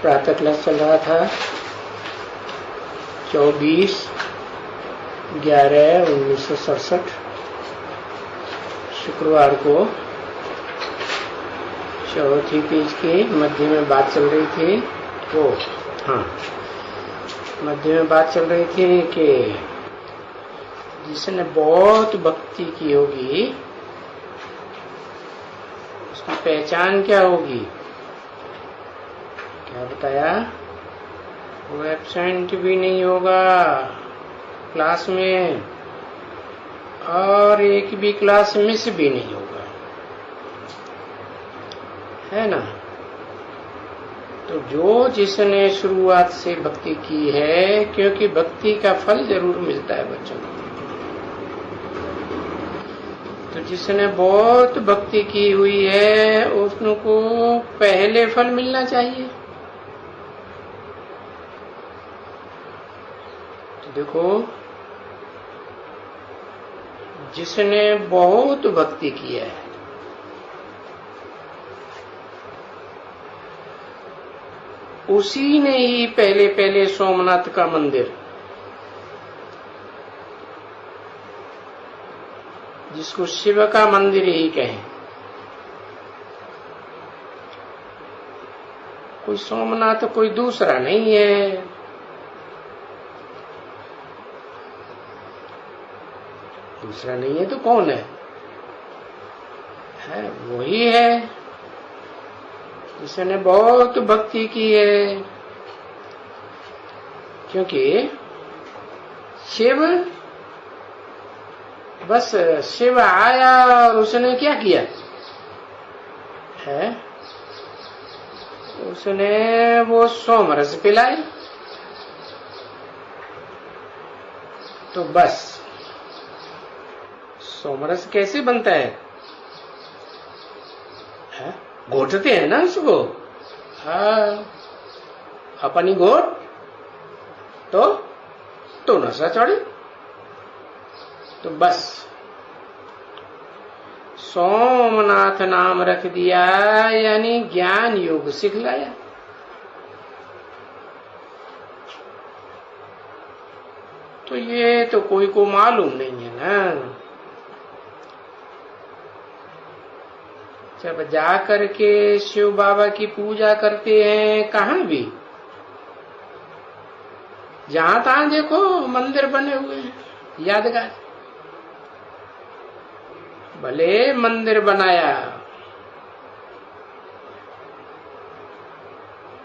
प्रातः क्लास चल रहा था 24/11/1967 शुक्रवार को चौथी पेज के मध्य में बात चल रही थी। मध्य में बात चल रही थी कि जिसने बहुत भक्ति की होगी उसकी पहचान क्या होगी। क्या बताया? वो एब्सेंट भी नहीं होगा क्लास में और एक भी क्लास मिस भी नहीं होगा, है ना। तो जो जिसने शुरुआत से भक्ति की है, क्योंकि भक्ति का फल जरूर मिलता है बच्चों को, तो जिसने बहुत भक्ति की हुई है उसको पहले फल मिलना चाहिए। तो देखो, जिसने बहुत भक्ति की है उसी ने ही पहले सोमनाथ का मंदिर, जिसको शिव का मंदिर ही कहें, कोई सोमनाथ कोई दूसरा नहीं है। दूसरा नहीं है तो कौन है? वही है जिसने बहुत भक्ति की है। क्योंकि शिव, बस शिव आया और उसने क्या किया है? उसने वो सोमरस पिलाए, तो बस सोमरस कैसे बनता है? घोटते हैं ना उसको। अपनी घोट तो नशा चढ़े। तो बस सोमनाथ नाम रख दिया, यानी ज्ञान योग सिखलाया। तो ये तो कोई को मालूम नहीं है ना। जब जा करके शिव बाबा की पूजा करते हैं, कहाँ भी जहां तहां देखो मंदिर बने हुए हैं यादगार। भले मंदिर बनाया,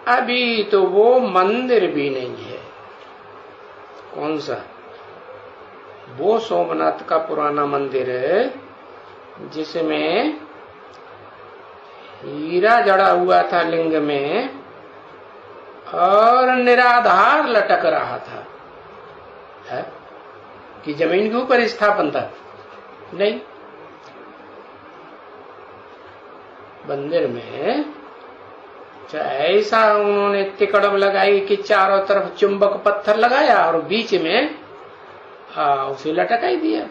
अभी तो वो मंदिर भी नहीं है। कौन सा? वो सोमनाथ का पुराना मंदिर है जिसमें हीरा जड़ा हुआ था लिंग में और निराधार लटक रहा था। है कि जमीन के ऊपर स्थापन था? नहीं, मंदिर में ऐसा उन्होंने तिकड़म लगाई कि चारों तरफ चुंबक पत्थर लगाया और बीच में उसे लटकाई दिया।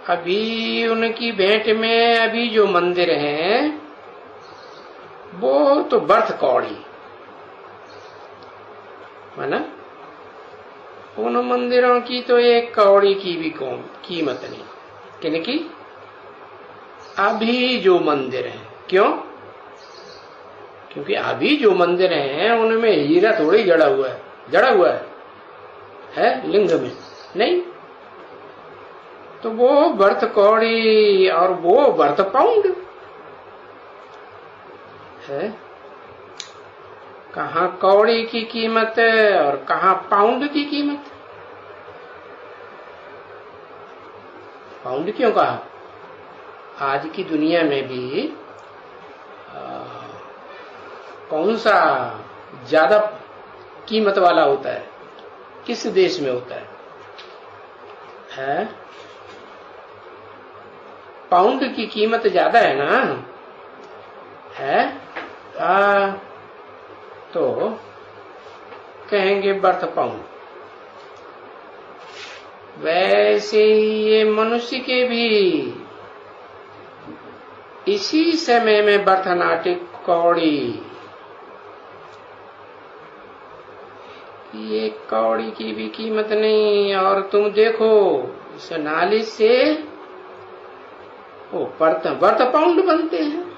अभी उनकी भेंट में अभी जो मंदिर हैं वो तो बर्थ कौड़ी है ना। उन मंदिरों की तो एक कौड़ी की भी कीमत नहीं। क्योंकि अभी जो मंदिर हैं, क्यों? क्योंकि अभी जो मंदिर हैं उनमें हीरा थोड़ी जड़ा हुआ है लिंग में नहीं। तो वो बर्थ कौड़ी और वो बर्थ पाउंड है। कहाँ कौड़ी की कीमत और कहाँ पाउंड की कीमत। पाउंड क्यों कहा? आज की दुनिया में भी कौन सा ज्यादा कीमत वाला होता है? किस देश में होता है? पाउंड की कीमत ज्यादा है ना। है तो कहेंगे बर्थ पाउंड। वैसे ही ये मनुष्य के भी इसी समय में बर्थनाटिक कौड़ी, ये कौड़ी की भी कीमत नहीं। और तुम देखो इस नाली से वो वर्थ पाउंड बनते हैं।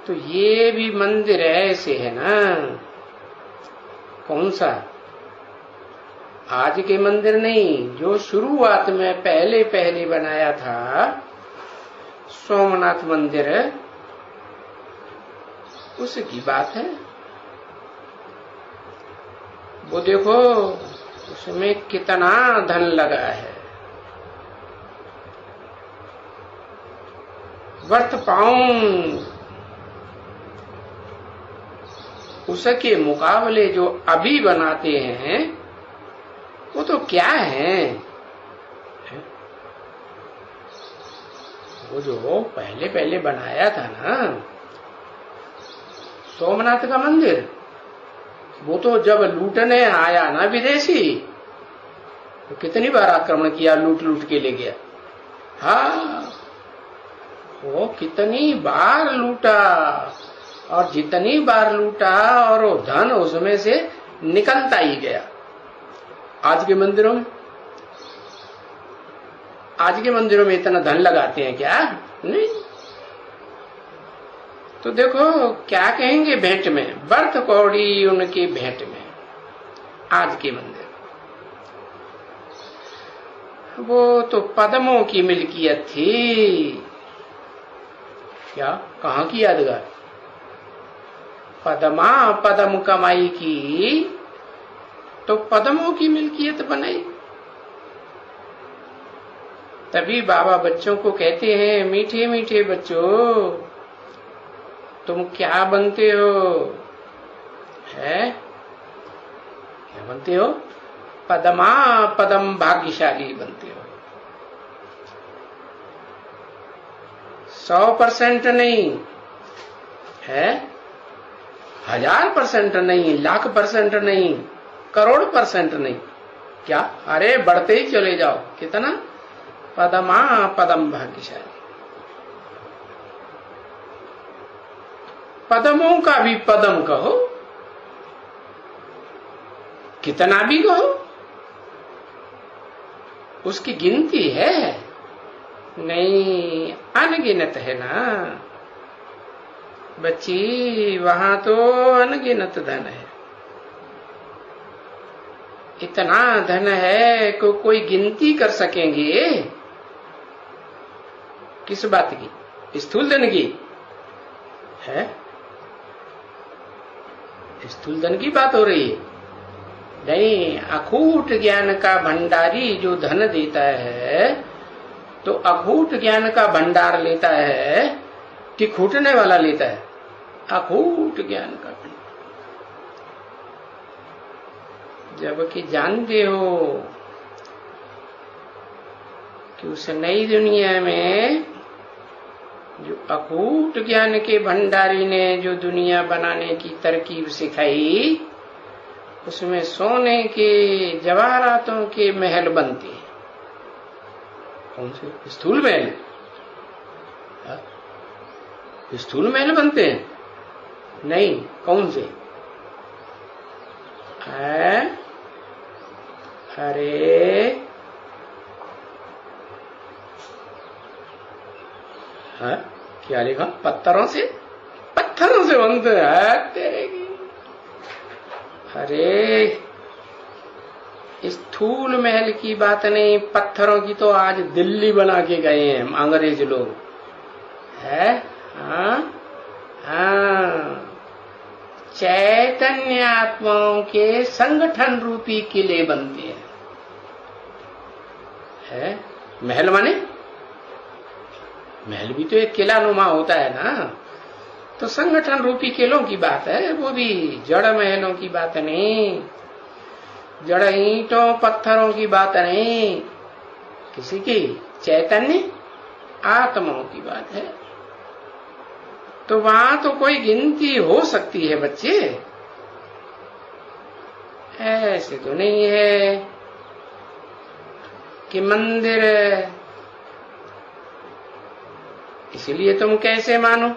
तो ये भी मंदिर ऐसे है ना। कौन सा? आज के मंदिर नहीं, जो शुरुआत में पहले पहले बनाया था सोमनाथ मंदिर, उसकी बात है। वो देखो उसमें कितना धन लगा है। वर्थ पाउंड उसके मुकाबले जो अभी बनाते हैं वो तो क्या है। वो जो पहले पहले बनाया था ना सोमनाथ का मंदिर, वो तो जब लूटने आया ना विदेशी, तो कितनी बार आक्रमण किया, लूट लूट के ले गया। हाँ, वो कितनी बार लूटा, और जितनी बार लूटा और वो धन उसमें से निकलता ही गया। आज के मंदिरों में इतना धन लगाते हैं क्या? नहीं। तो देखो क्या कहेंगे भेंट में, बर्थ कौड़ी उनकी भेंट में। आज के मंदिर वो तो पद्मों की मिल्कियत थी। क्या? कहाँ की यादगार? पद्मा पद्म कमाई की तो पद्मों की मिल्कियत बनाई। तभी बाबा बच्चों को कहते हैं, मीठे मीठे बच्चों तुम क्या बनते हो? है क्या बनते हो? पद्मा पद्म भाग्यशाली बनते हो। 100% नहीं है, 1000% नहीं, 1,00,000% नहीं, करोड़% नहीं। क्या? अरे बढ़ते ही चले जाओ। कितना? पद्मा पद्म भाग्यशाली। पद्मों का भी पद्म कहो, कितना भी कहो, उसकी गिनती है नहीं, अनगिनत है ना बच्ची। वहां तो अनगिनत धन है। इतना धन है कि कोई गिनती कर सकेंगे? किस बात की? स्थूल धन की है? स्थूल धन की बात हो रही है नहीं। अखूट ज्ञान का भंडारी जो धन देता है, तो अखूट ज्ञान का भंडार लेता है कि खूटने वाला लेता है? अखूट ज्ञान का भंडार। जबकि जानते हो कि उस नई दुनिया में जो अकूट ज्ञान के भंडारी ने जो दुनिया बनाने की तरकीब सिखाई, उसमें सोने के जवाहरातों के महल बनते हैं। कौन से? स्थूल महल? स्थूल महल बनते हैं? नहीं। कौन से? अरे हाँ, क्या लिखा? पत्थरों से बनते हैं तेरे की। अरे स्थूल महल की बात नहीं, पत्थरों की तो आज दिल्ली बना के गए हैं अंग्रेज लोग। है? हाँ हाँ, चैतन्य आत्माओं के संगठन रूपी किले बनते हैं। है? महल माने? महल भी तो एक किला नुमा होता है ना। तो संगठन रूपी किलों की बात है, वो भी जड़ महलों की बात नहीं, जड़ ईंटों पत्थरों की बात नहीं, किसी की चैतन्य आत्माओं की बात है। तो वहां तो कोई गिनती हो सकती है बच्चे, ऐसे तो नहीं है कि मंदिर इसलिए तुम कैसे मानो?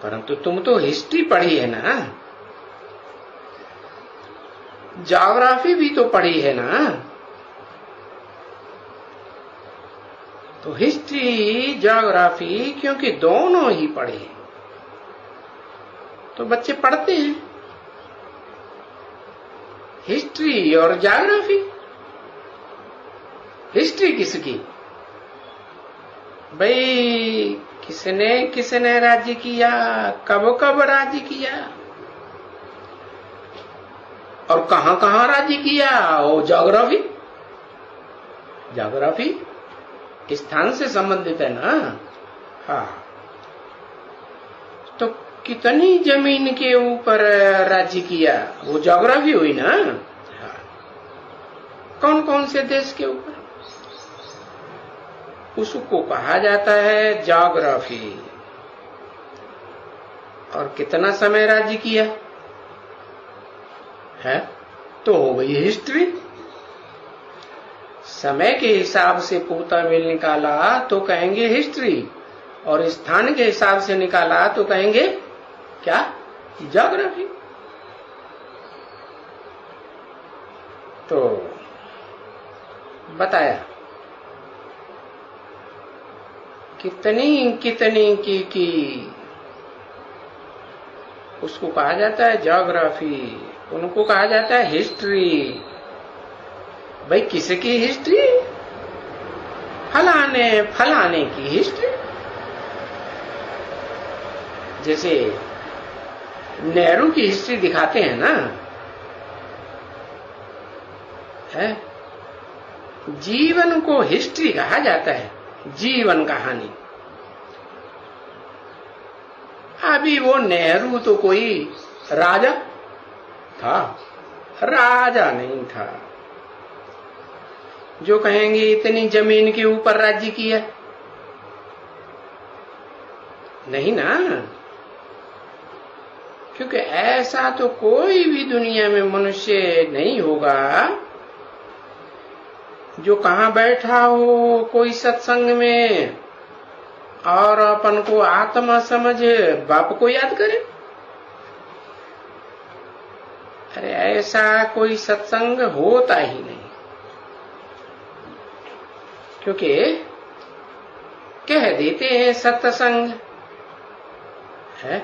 परंतु तुम तो हिस्ट्री पढ़ी है ना, ज्योग्राफी भी तो पढ़ी है ना। तो हिस्ट्री ज्योग्राफी क्योंकि दोनों ही पढ़े हैं तो बच्चे पढ़ते हैं हिस्ट्री और ज्योग्राफी। हिस्ट्री किसकी? भाई किसने किसने राज्य किया, कब कब राज्य किया और कहां कहां राज्य किया, वो ज्योग्राफी। ज्योग्राफी स्थान से संबंधित है ना। हाँ, तो कितनी जमीन के ऊपर राज्य किया, वो ज्योग्राफी हुई ना। हाँ, कौन कौन से देश के ऊपर, उसको कहा जाता है ज्योग्राफी। और कितना समय राज्य किया है तो हो गई हिस्ट्री। समय के हिसाब से पूता मेल निकाला तो कहेंगे हिस्ट्री, और स्थान के हिसाब से निकाला तो कहेंगे क्या, ज्योग्राफी। तो बताया कितनी कितनी की उसको कहा जाता है ज्योग्राफी, उनको कहा जाता है हिस्ट्री। भाई किसकी हिस्ट्री? फलाने फलाने की हिस्ट्री। जैसे नेहरू की हिस्ट्री दिखाते हैं ना, है जीवन को हिस्ट्री कहा जाता है, जीवन कहानी। अभी वो नेहरू तो कोई राजा था, राजा नहीं था जो कहेंगे इतनी जमीन के ऊपर राज्य किया, नहीं ना। क्योंकि ऐसा तो कोई भी दुनिया में मनुष्य नहीं होगा जो कहां बैठा हो कोई सत्संग में और अपन को आत्मा समझ बाप को याद करे। अरे ऐसा कोई सत्संग होता ही नहीं, क्योंकि कह देते हैं सत्संग है,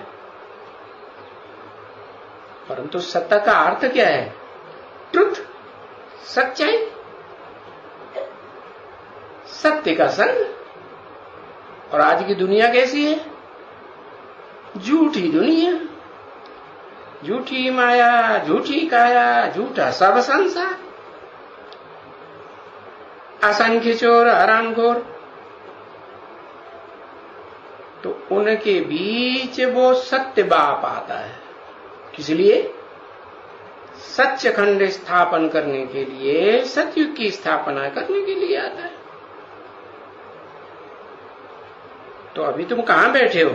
परंतु सत्य का अर्थ क्या है? ट्रुथ, सच्चाई, सत्य का संग। और आज की दुनिया कैसी है? झूठी दुनिया, झूठी माया, झूठी काया, झूठा सब संसार, असंख्य चोर, हरामखोर। तो उनके बीच वो सत्य बाप आता है, किस लिए? सच्चखंड स्थापन करने के लिए, सतयुग की स्थापना करने के लिए आता है। तो अभी तुम कहां बैठे हो?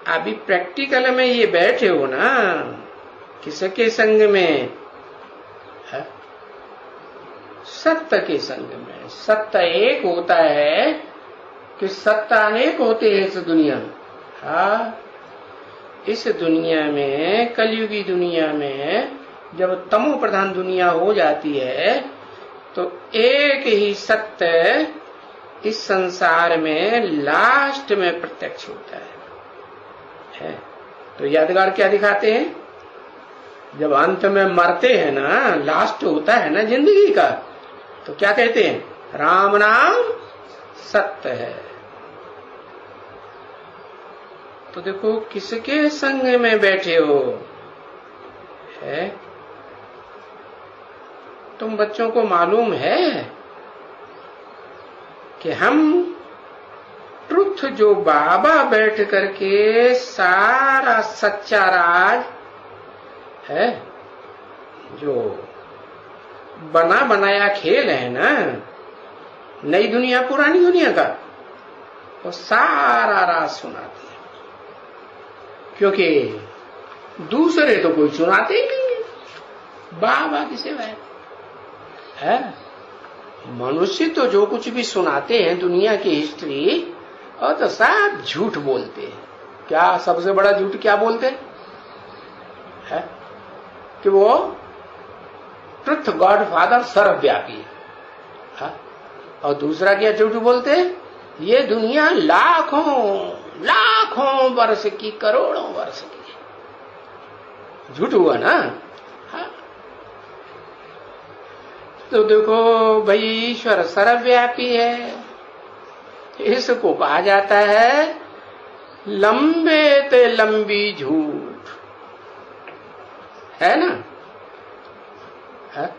अभी प्रैक्टिकल में ये बैठे हो ना, किसके संग में है? सत्य के संग में। सत्य एक होता है कि सत्य अनेक होते हैं इस दुनिया में। हाँ, इस दुनिया में, कलयुगी दुनिया में जब तमो प्रधान दुनिया हो जाती है तो एक ही सत्य इस संसार में लास्ट में प्रत्यक्ष होता है। तो यादगार क्या दिखाते हैं? जब अंत में मरते हैं ना, लास्ट होता है ना जिंदगी का, तो क्या कहते हैं? राम नाम सत्य है। तो देखो किसके संग में बैठे हो है? तुम बच्चों को मालूम है कि हम ट्रुथ जो बाबा बैठ करके सारा सच्चा राज है, जो बना बनाया खेल है ना, नई दुनिया पुरानी दुनिया का, वो सारा राज सुनाते हैं। क्योंकि दूसरे तो कोई सुनाते ही नहीं है, बाबा की सेवा है। मनुष्य तो जो कुछ भी सुनाते हैं दुनिया की हिस्ट्री, और तो सब झूठ बोलते हैं। क्या सबसे बड़ा झूठ क्या बोलते हैं? कि वो ट्रुथ गॉड फादर सर्वव्यापी है। और दूसरा क्या झूठ बोलते हैं? ये दुनिया लाखों लाखों वर्ष की, करोड़ों वर्ष की। झूठ हुआ ना। तो देखो भाई, ईश्वर सर्वव्यापी है, इसको कहा जाता है लंबे ते लंबी झूठ, है ना? है?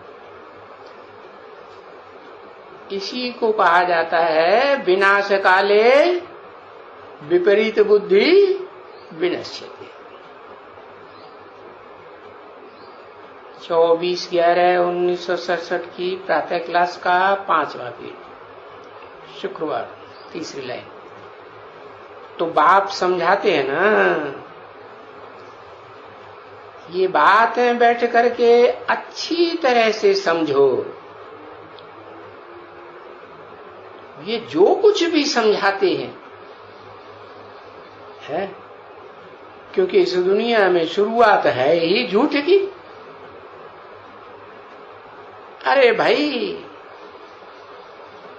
इसी को कहा जाता है विनाश काले विपरीत बुद्धि विनश्यति। 24/11/1967 की प्रातः क्लास का 5वां पीरियड, शुक्रवार, तीसरी लाइन। तो बाप समझाते हैं ना, ये बात है, बैठ करके अच्छी तरह से समझो। ये जो कुछ भी समझाते हैं है, क्योंकि इस दुनिया में शुरुआत है ही झूठ की। अरे भाई,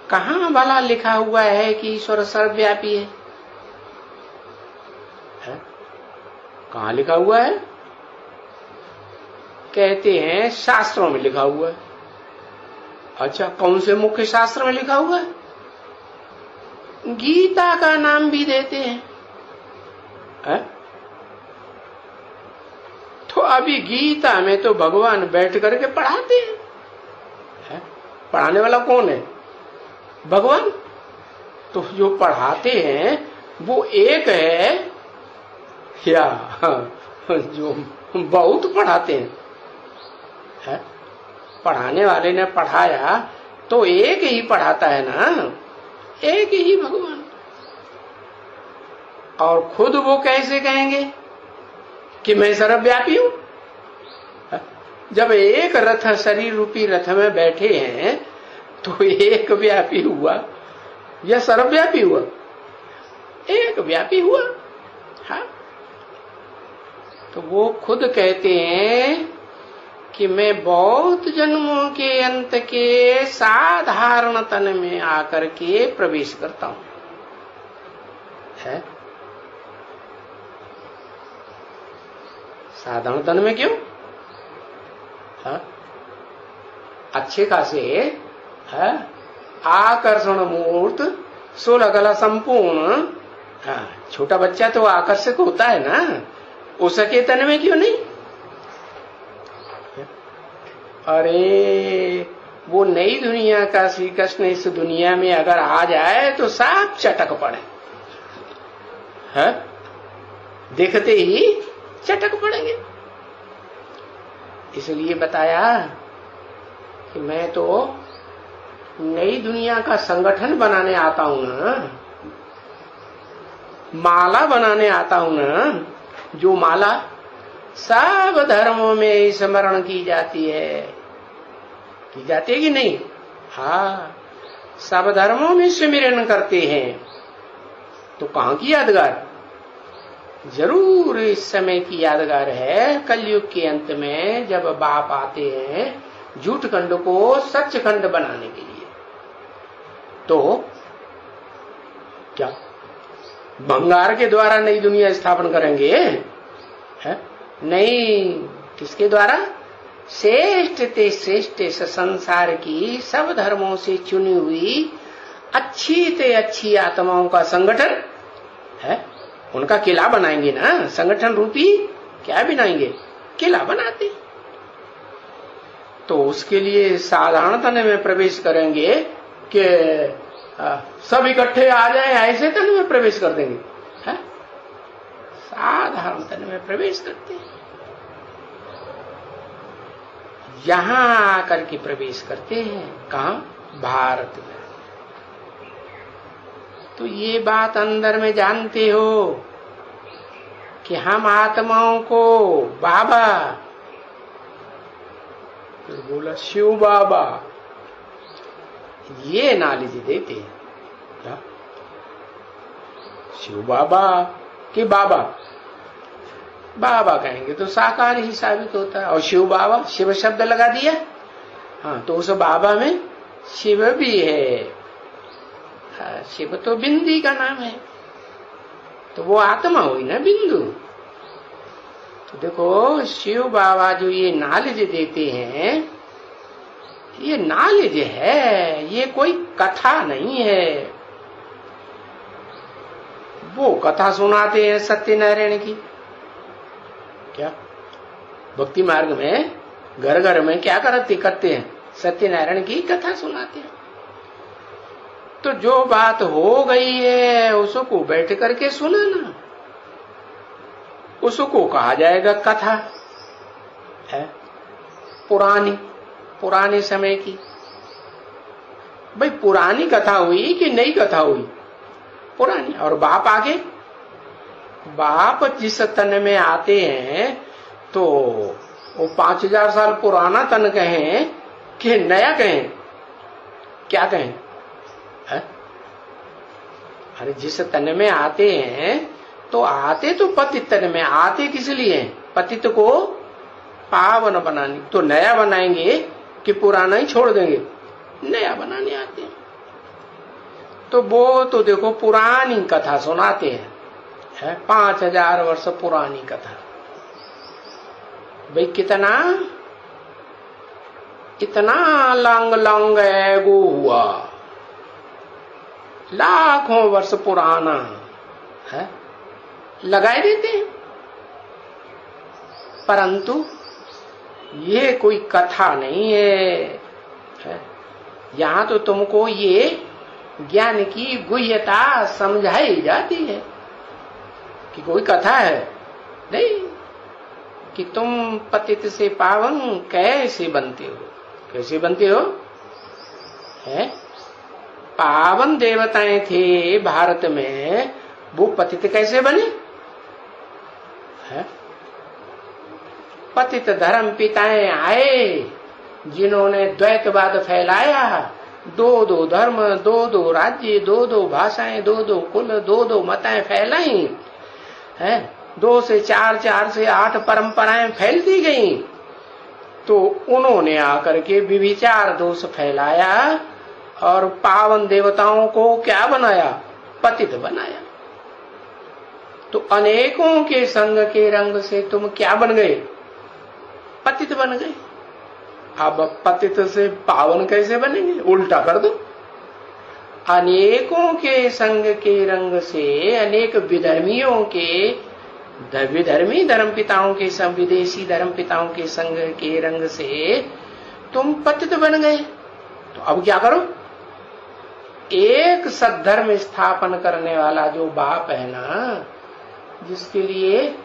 कहां भला लिखा हुआ है कि ईश्वर सर्वव्यापी है? कहां लिखा हुआ है? कहते हैं शास्त्रों में लिखा हुआ है। अच्छा, कौन से मुख्य शास्त्र में लिखा हुआ है? गीता का नाम भी देते हैं। तो अभी गीता में तो भगवान बैठ करके पढ़ाते हैं। पढ़ाने वाला कौन है? भगवान। तो जो पढ़ाते हैं वो एक है या जो बहुत पढ़ाते हैं? पढ़ाने वाले ने पढ़ाया तो एक ही पढ़ाता है ना, एक ही भगवान। और खुद वो कैसे कहेंगे कि मैं सर्वव्यापी हूं? जब एक रथ, शरीर रूपी रथ में बैठे हैं, तो एक व्यापी हुआ या सर्वव्यापी हुआ? एक व्यापी हुआ। हाँ, तो वो खुद कहते हैं कि मैं बहुत जन्मों के अंत के साधारण तन में आकर के प्रवेश करता हूं। है? साधारण तन में क्यों? हाँ? अच्छे खासे है, आकर्षण मूर्त 16 कला संपूर्ण। हाँ, छोटा बच्चा तो आकर्षक होता है ना, उसके तन में क्यों नहीं? अरे वो नई दुनिया का श्री कृष्ण इस दुनिया में अगर आ जाए तो सब चटक पड़े। है? देखते ही चटक पड़ेंगे। इसलिए बताया कि मैं तो नई दुनिया का संगठन बनाने आता हूं ना, माला बनाने आता हूं ना, जो माला सब धर्मों में स्मरण की जाती है। की जाती है कि नहीं? हाँ, सब धर्मों में स्मरण करते हैं। तो कहां की यादगार? जरूर इस समय की यादगार है, कलयुग के अंत में जब बाप आते हैं झूठ खंड को सच खंड बनाने के लिए। तो क्या भंगार के द्वारा नई दुनिया स्थापन करेंगे? है? नहीं, किसके द्वारा? श्रेष्ठ ते श्रेष्ठ इस संसार की सब धर्मों से चुनी हुई अच्छी ते अच्छी आत्माओं का संगठन है। उनका किला बनाएंगे ना, संगठन रूपी क्या बनाएंगे? किला बनाते। तो उसके लिए साधारण तन में प्रवेश करेंगे कि सब इकट्ठे आ जाए, ऐसे तन में प्रवेश कर देंगे? है? साधारण तन में प्रवेश करते हैं, यहां आकर के प्रवेश करते हैं। कहां? भारत में। तो ये बात अंदर में जानते हो कि हम आत्माओं को बाबा, फिर बोला शिव बाबा, ये नॉलेज देते हैं। क्या शिव बाबा कि बाबा? बाबा कहेंगे तो साकार ही साबित होता है। और शिव बाबा, शिव शब्द लगा दिया, हाँ, तो उस बाबा में शिव भी है। हाँ, शिव तो बिंदी का नाम है, तो वो आत्मा हुई ना बिंदु। तो देखो शिव बाबा जो ये नॉलेज देते हैं, ये नॉलेज है, ये कोई कथा नहीं है। वो कथा सुनाते हैं सत्यनारायण की। क्या भक्ति मार्ग में घर घर में क्या करते हैं? सत्यनारायण की कथा सुनाते हैं। तो जो बात हो गई है उसको बैठ करके सुनाना, उसको कहा जाएगा कथा है। पुराने समय की। भाई पुरानी कथा हुई कि नई कथा हुई? पुरानी। और बाप आगे, बाप जिस तन में आते हैं तो वो 5000 साल पुराना तन कहें कि नया कहें? क्या कहें है? अरे जिस तन में आते हैं तो आते तो पतित तन में आते किस लिए? पतित को पावन बनाने। तो नया बनाएंगे कि पुराना ही छोड़ देंगे? नया बनाने आते हैं। तो वो तो देखो पुरानी कथा सुनाते हैं, 5000 वर्ष पुरानी कथा। भाई इतना लंग एगो हुआ, लाखों वर्ष पुराना है, लगाए देते हैं। परंतु ये कोई कथा नहीं है। यहां तो तुमको ये ज्ञान की गुह्यता समझाई जाती है कि कोई कथा है नहीं, कि तुम पतित से पावन कैसे बनते हो। कैसे बनते हो है? पावन देवताएं थे भारत में, वो पतित कैसे बने है? पतित धर्म पिताएं आए जिन्होंने द्वैतवाद फैलाया, दो धर्म, दो राज्य, दो भाषाएं, दो कुल, दो मताएं फैलाई है। 2 से 4, 4 से 8 परंपराएं फैलती गई। तो उन्होंने आकर के विविचार दोष फैलाया और पावन देवताओं को क्या बनाया? पतित बनाया। तो अनेकों के संग के रंग से तुम क्या बन गए? पतित बन गए। अब पतित से पावन कैसे बनेंगे? उल्टा कर दो। अनेकों के संग के रंग से, अनेक विधर्मियों के, विधर्मी धर्मपिताओं के संग, विदेशी धर्मपिताओं के संग के रंग से तुम पतित बन गए। तो अब क्या करो? एक सद्धर्म स्थापन करने वाला जो बाप है ना, जिसके लिए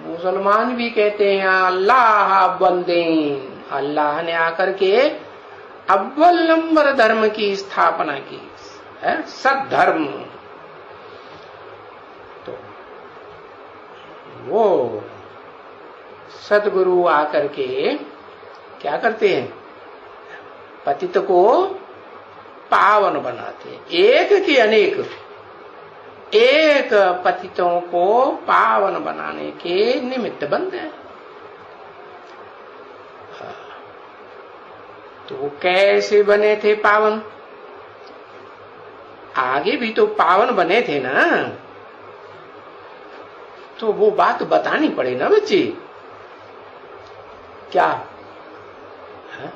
मुसलमान भी कहते हैं अल्लाह बंदेन, अल्लाह ने आकर के अव्वल नंबर धर्म की स्थापना की है, सद्धर्म। तो वो सदगुरु आकर के क्या करते हैं? पतित को पावन बनाते हैं। एक के अनेक, एक पतितों को पावन बनाने के निमित्त बनते हैं। तो वो कैसे बने थे पावन? आगे भी तो पावन बने थे ना, तो वो बात बतानी पड़े ना बच्चे। क्या है?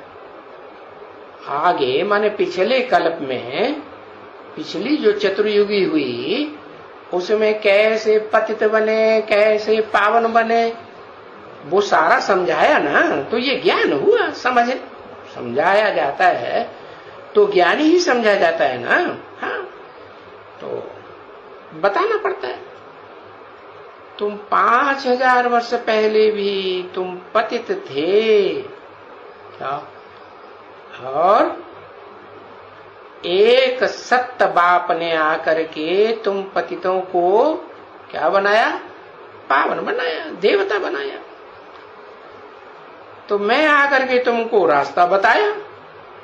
आगे माने पिछले कल्प में, पिछली जो चतुर्युगी हुई उसमें कैसे पतित बने, कैसे पावन बने, वो सारा समझाया ना। तो ये ज्ञान हुआ, समझाया जाता है तो ज्ञान ही समझा जाता है ना। हाँ, तो बताना पड़ता है। तुम 5000 वर्ष पहले भी तुम पतित थे क्या? और एक सत्य बाप ने आकर के तुम पतितों को क्या बनाया? पावन बनाया, देवता बनाया। तो मैं आकर के तुमको रास्ता बताया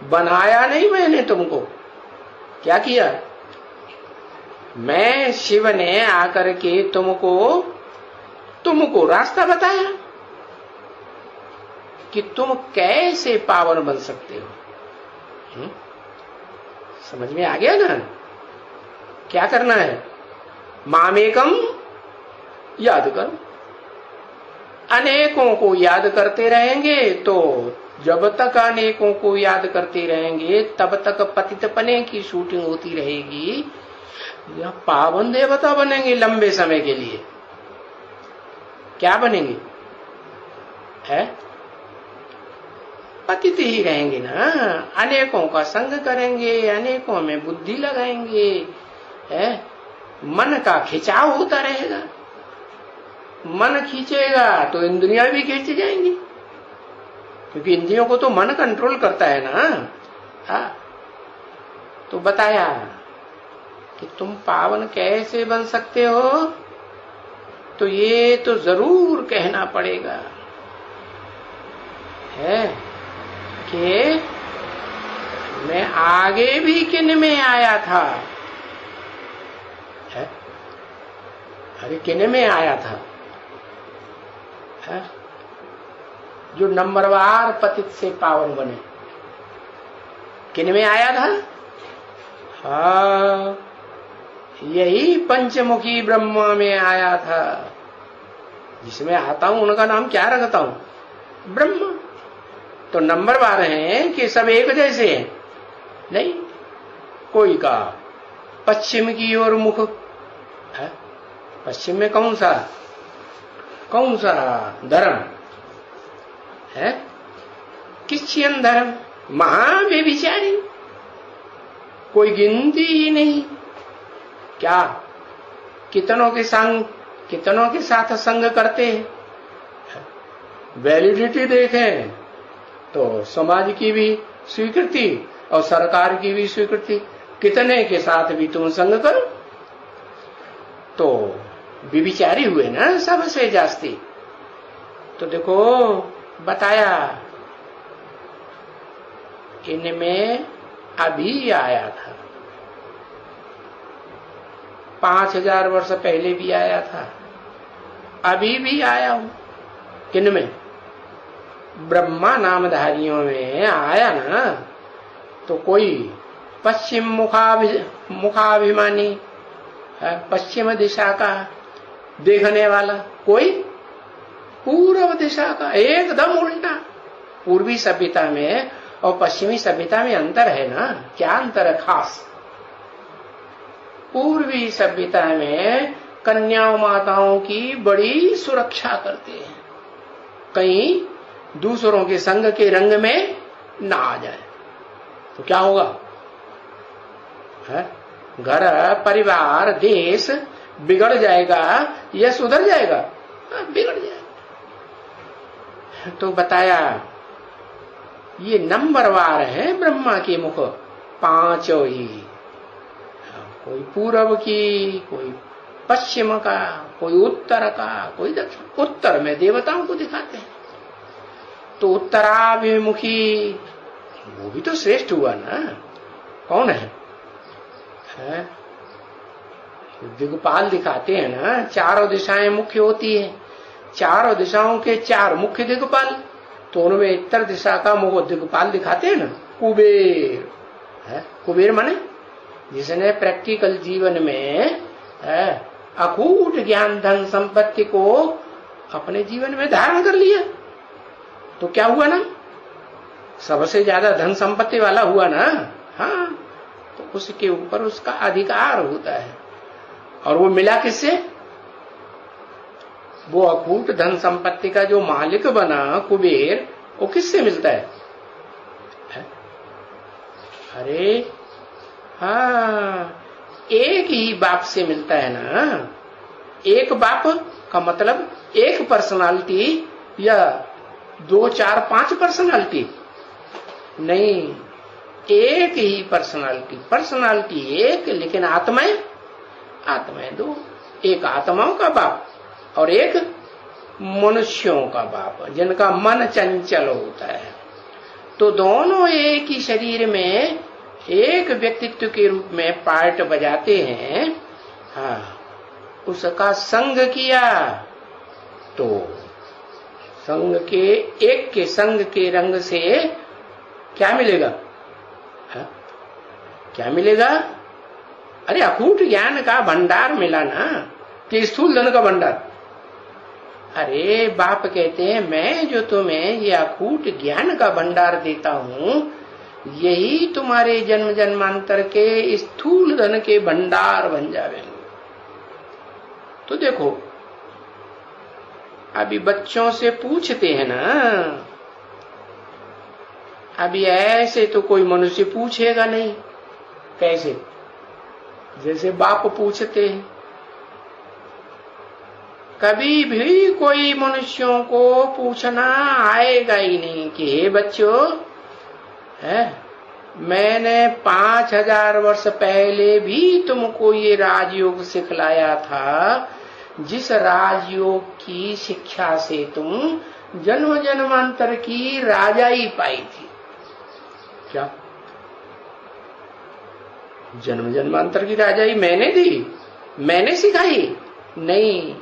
बनाया नहीं मैंने तुमको। क्या किया? मैं शिव ने आकर के तुमको रास्ता बताया कि तुम कैसे पावन बन सकते हो। समझ में आ गया ना? क्या करना है? मामेकम याद करो। अनेकों को याद करते रहेंगे तो जब तक अनेकों को याद करते रहेंगे तब तक पतितपने की शूटिंग होती रहेगी। या पावन देवता बनेंगे लंबे समय के लिए। क्या बनेंगे? है पतित ही रहेंगे ना। अनेकों का संग करेंगे, अनेकों में बुद्धि लगाएंगे, है मन का खिंचाव होता रहेगा। मन खींचेगा तो इंद्रियां भी खींच जाएंगी, क्योंकि इंद्रियों को तो मन कंट्रोल करता है ना। हाँ, तो बताया कि तुम पावन कैसे बन सकते हो, तो ये तो जरूर कहना पड़ेगा है कि मैं आगे भी किन में आया था। है? अरे किन में आया था? है? जो नंबरवार पतित से पावन बने, किन में आया था? हाँ, यही पंचमुखी ब्रह्मा में आया था। जिसमें आता हूं उनका नाम क्या रखता हूं? ब्रह्मा। तो नंबरवार हैं कि सब एक जैसे हैं? नहीं। कोई का पश्चिम की ओर मुख है। पश्चिम में कौन सा धर्म है? क्रिश्चियन धर्म, महाव्यभिचारी, कोई गिनती ही नहीं। क्या कितनों के साथ संग करते हैं। वैलिडिटी देखें तो समाज की भी स्वीकृति और सरकार की भी स्वीकृति। कितने के साथ भी तुम संग करो तो व्यभिचारी हुए ना सबसे जास्ती। तो देखो बताया इनमें अभी आया था, 5000 वर्ष पहले भी आया था, अभी भी आया हूं। किनमें? ब्रह्मा नामधारियों में आया ना। तो कोई पश्चिम मुखाभिमानी है, पश्चिम दिशा का देखने वाला, कोई पूर्व दिशा का, एकदम उल्टा। पूर्वी सभ्यता में और पश्चिमी सभ्यता में अंतर है ना। क्या अंतर है खास? पूर्वी सभ्यता में कन्याओं माताओं की बड़ी सुरक्षा करते हैं, कहीं दूसरों के संग के रंग में ना आ जाए तो क्या होगा? है? घर परिवार देश बिगड़ जाएगा या सुधर जाएगा? बिगड़ जाएगा। तो बताया ये नंबरवार है ब्रह्मा के मुख, पांचों ही। कोई पूर्व की, कोई पश्चिम का, कोई उत्तर का, कोई दक्षिण। उत्तर में देवताओं को दिखाते हैं तो उत्तराभिमुखी वो भी तो श्रेष्ठ हुआ ना। कौन है? दिग्पाल दिखाते हैं ना। चारों दिशाएं मुख्य होती है, चारों दिशाओं के चार मुख्य दिग्पाल। तो उनमें उत्तर दिशा का मुख दिग्पाल दिखाते हैं ना, कुबेर है। कुबेर माने जिसने प्रैक्टिकल जीवन में अकूट ज्ञान धन संपत्ति को अपने जीवन में धारण कर लिया तो क्या हुआ ना? सबसे ज्यादा धन संपत्ति वाला हुआ ना। हाँ, तो उसके ऊपर उसका अधिकार होता है। और वो मिला किससे? वो अकूट धन संपत्ति का जो मालिक बना कुबेर, वो किससे मिलता है? अरे हाँ, एक ही बाप से मिलता है ना। एक बाप का मतलब एक पर्सनालिटी या 2 4 5 पर्सनालिटी नहीं, एक ही पर्सनालिटी एक, लेकिन आत्माएं 2। एक आत्माओं का बाप और एक मनुष्यों का बाप, जिनका मन चंचल होता है। तो दोनों एक ही शरीर में एक व्यक्तित्व के रूप में पार्ट बजाते हैं। हाँ, उसका संग किया तो संग के एक के संग के रंग से क्या मिलेगा? हा? क्या मिलेगा? अरे अकूट ज्ञान का भंडार मिला ना, कि स्थूल धन का भंडार। अरे बाप कहते हैं मैं जो तुम्हें ये अकूट ज्ञान का भंडार देता हूं, यही तुम्हारे जन्म जन्मांतर के स्थूल धन के भंडार बन जाएंगे। तो देखो, अभी बच्चों से पूछते हैं ना, अभी ऐसे तो कोई मनुष्य पूछेगा नहीं। कैसे? जैसे बाप पूछते हैं। कभी भी कोई मनुष्यों को पूछना आएगा ही नहीं कि हे बच्चों, है मैंने 5000 वर्ष पहले भी तुमको ये राजयोग सिखलाया था, जिस राजयोग की शिक्षा से तुम जन्म जन्मांतर की राजाई पाई थी। क्या जन्म जन्मांतर की राजाई मैंने दी? मैंने सिखाई? नहीं,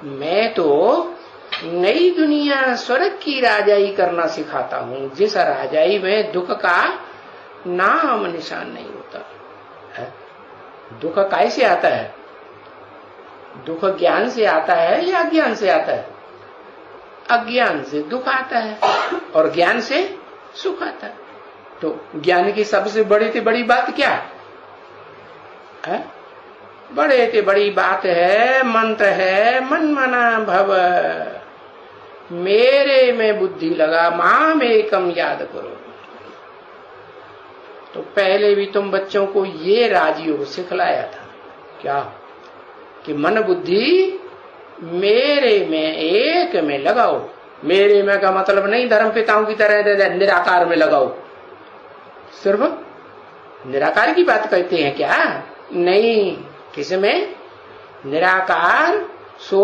मैं तो नई दुनिया स्वर्ग की राजाई करना सिखाता हूं, जिस राजाई में दुख का नाम निशान नहीं होता है। दुख कैसे आता है? दुख ज्ञान से आता है या अज्ञान से आता है? अज्ञान से दुख आता है और ज्ञान से सुख आता है। तो ज्ञान की सबसे बड़ी से बड़ी बात क्या है? बड़े से बड़ी बात है, मंत्र है, मन मना भव, मेरे में बुद्धि लगा, माम एकम याद करो। तो पहले भी तुम बच्चों को ये राजयोग सिखलाया था क्या, कि मन बुद्धि मेरे में एक में लगाओ। मेरे में का मतलब नहीं धर्म पिताओं की तरह निराकार में लगाओ। सिर्फ निराकार की बात कहते हैं क्या? नहीं, किसमें? निराकार सो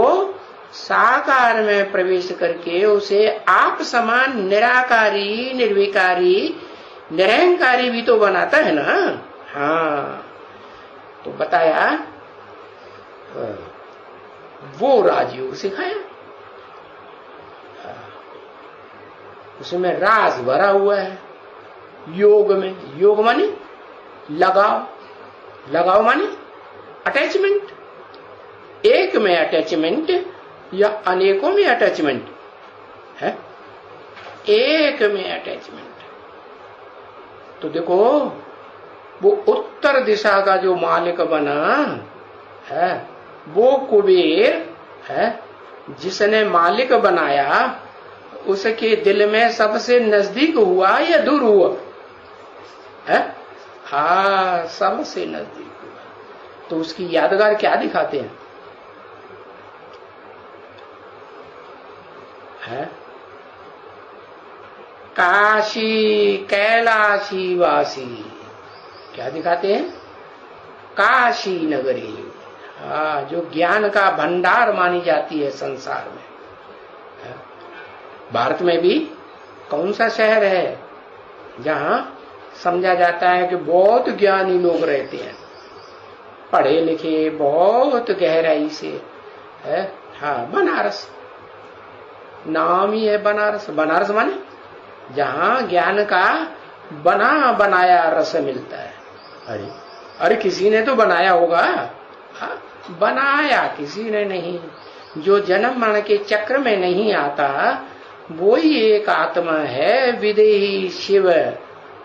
साकार में प्रवेश करके उसे आप समान निराकारी, निर्विकारी, निरहंकारी भी तो बनाता है ना। हाँ, तो बताया वो राजयोग सिखाया, उसमें राज भरा हुआ है। योग में, योग माने लगाओ, लगाओ माने अटैचमेंट। एक में अटैचमेंट या अनेकों में अटैचमेंट है? एक में अटैचमेंट। तो देखो, वो उत्तर दिशा का जो मालिक बना है वो कुबेर है, जिसने मालिक बनाया उसके दिल में सबसे नजदीक हुआ या दूर हुआ है? हाँ, सबसे नजदीक हुआ। तो उसकी यादगार क्या दिखाते हैं? है काशी कैलाशी वासी, क्या दिखाते हैं? काशी नगरी। हाँ, जो ज्ञान का भंडार मानी जाती है संसार में। भारत में भी कौन सा शहर है जहां समझा जाता है कि बहुत ज्ञानी लोग रहते हैं, पढ़े लिखे, बहुत गहराई से है? हाँ, बनारस। नाम ही है बनारस। बनारस माने जहां ज्ञान का बना बनाया रस मिलता है। अरे अरे, किसी ने तो बनाया होगा। हाँ, बनाया किसी ने नहीं। जो जन्म मरण के चक्र में नहीं आता वो ही एक आत्मा है, विदेही शिव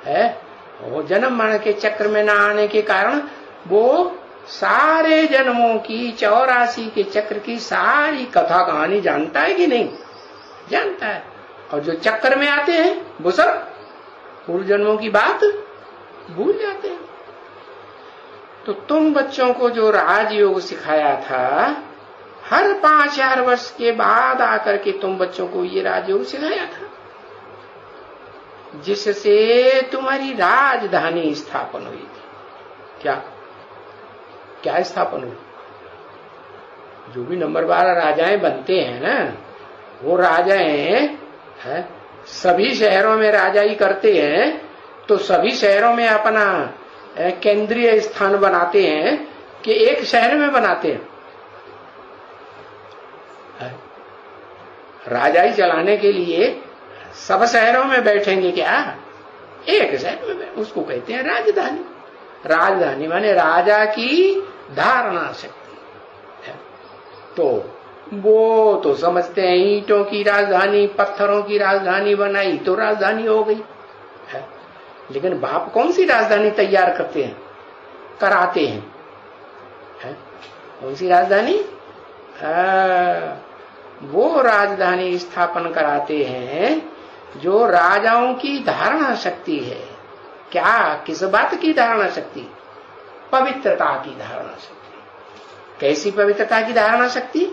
है। वो जन्म मरण के चक्र में न आने के कारण वो सारे जन्मों की 84 के चक्र की सारी कथा कहानी जानता है कि नहीं? जानता है। और जो चक्कर में आते हैं वो सब पूर्व जन्मों की बात भूल जाते हैं। तो तुम बच्चों को जो राजयोग सिखाया था, हर 5000 वर्ष के बाद आकर के तुम बच्चों को ये राजयोग सिखाया था, जिससे तुम्हारी राजधानी स्थापन हुई थी। क्या क्या स्थापन हुई? जो भी नंबर 12 राजाएं बनते हैं ना, वो राजाएं है सभी शहरों में राजाई करते हैं तो सभी शहरों में अपना केंद्रीय स्थान बनाते हैं कि एक शहर में बनाते हैं? राजाई चलाने के लिए सब शहरों में बैठेंगे क्या? एक शहर में उसको कहते हैं राजधानी। राजधानी माने राजा की धारणा शक्ति है। तो वो तो समझते हैं ईंटों की राजधानी, पत्थरों की राजधानी बनाई तो राजधानी हो गई है। लेकिन बाप कौन सी राजधानी तैयार करते हैं, कराते हैं, है? कौन सी राजधानी? वो राजधानी स्थापन कराते हैं जो राजाओं की धारणा शक्ति है। क्या, किस बात की धारणा शक्ति? पवित्रता की धारणा शक्ति। कैसी पवित्रता की धारणा शक्ति?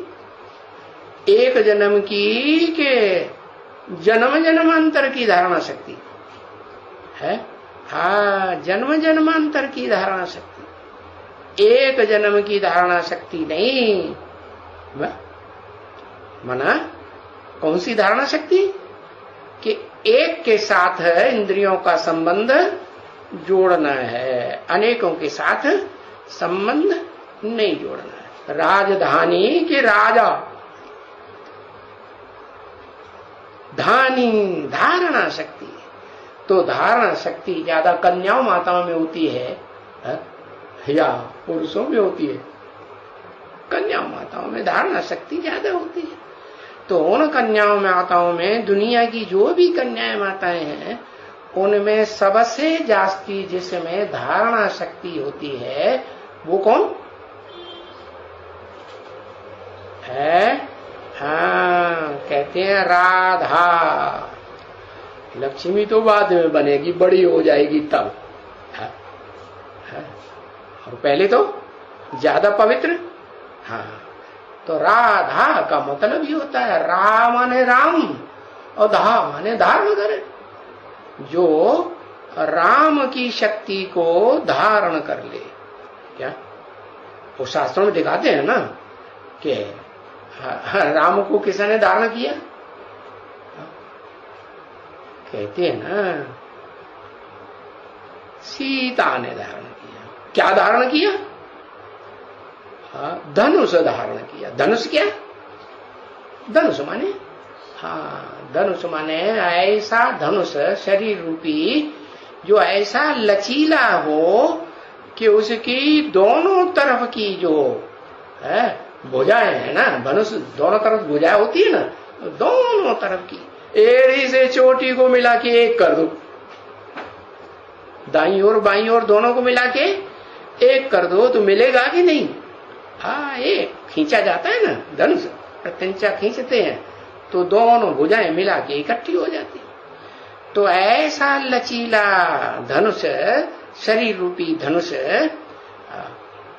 एक जन्म की के जन्म जन्मांतर की धारणा शक्ति है। हाँ, जन्म जन्मांतर की धारणा शक्ति, एक जन्म की धारणा शक्ति नहीं। माना कौन सी धारणा शक्ति? कि एक के साथ इंद्रियों का संबंध जोड़ना है, अनेकों के साथ संबंध नहीं जोड़ना है। राजधानी के राजा, धानी धारणा शक्ति। तो धारणा शक्ति ज्यादा कन्याओं माताओं में होती है या पुरुषों में होती है? कन्याओं माताओं में धारणा शक्ति ज्यादा होती है। तो उन कन्याओं माताओं में, दुनिया की जो भी कन्याएं माताएं हैं, उनमें सबसे जास्ती जिसमें धारणा शक्ति होती है वो कौन है? हाँ, कहते हैं राधा। लक्ष्मी तो बाद में बनेगी, बड़ी हो जाएगी तब है? और पहले तो ज्यादा पवित्र। हाँ, तो राधा का मतलब ही होता है रा माने राम और धा माने धारण करे। जो राम की शक्ति को धारण कर ले। क्या वो शास्त्रों में दिखाते हैं ना कि राम को किसने धारण किया? कहते हैं ना सीता ने धारण किया। क्या धारण किया? धनुष धारण किया। धनुष क्या? धनुष माने, हाँ, धनुष माने ऐसा धनुष, शरीर रूपी, जो ऐसा लचीला हो कि उसकी दोनों तरफ की जो है भुजाएं है ना, धनुष दोनों तरफ भुजाएं होती है ना, दोनों तरफ की एड़ी से चोटी को मिला के एक कर दो, दाईं ओर बाईं ओर दोनों को मिला के एक कर दो तो मिलेगा कि नहीं? हाँ, एक खींचा जाता है ना धनुष, तिंचा खींचते हैं तो दोनों भुजाएं मिला के इकट्ठी हो जाती। तो ऐसा लचीला धनुष, शरीर रूपी धनुष,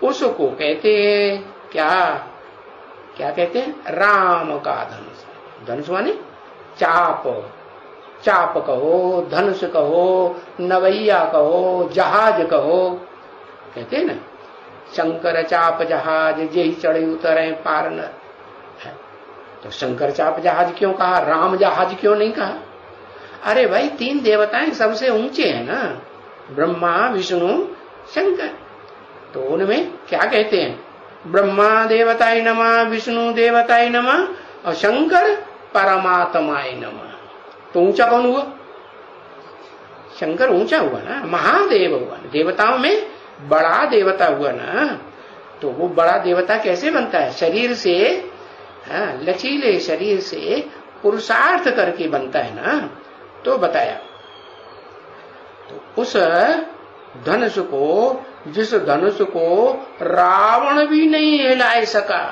उसको कहते हैं क्या? क्या कहते हैं? राम का धनुष। धनुष माने चाप, चाप कहो, धनुष कहो, नवैया कहो, जहाज कहो, कहते हैं ना शंकर चाप जहाज जेहि चढ़े उतरे पार न। तो शंकर चाप जहाज क्यों कहा, राम जहाज क्यों नहीं कहा? अरे भाई, तीन देवताएं सबसे ऊंचे हैं ना, ब्रह्मा विष्णु शंकर। तो उनमें क्या कहते हैं? ब्रह्मा देवताय नमः, विष्णु देवताय नमः और शंकर परमात्माय नमः। तो ऊंचा कौन हुआ? शंकर ऊंचा हुआ ना, महादेव हुआ ना, देवताओं में बड़ा देवता हुआ ना। तो वो बड़ा देवता कैसे बनता है? शरीर से, लचीले शरीर से पुरुषार्थ करके बनता है ना। तो बताया, तो उस धनुष को, जिस धनुष को रावण भी नहीं हिला सका,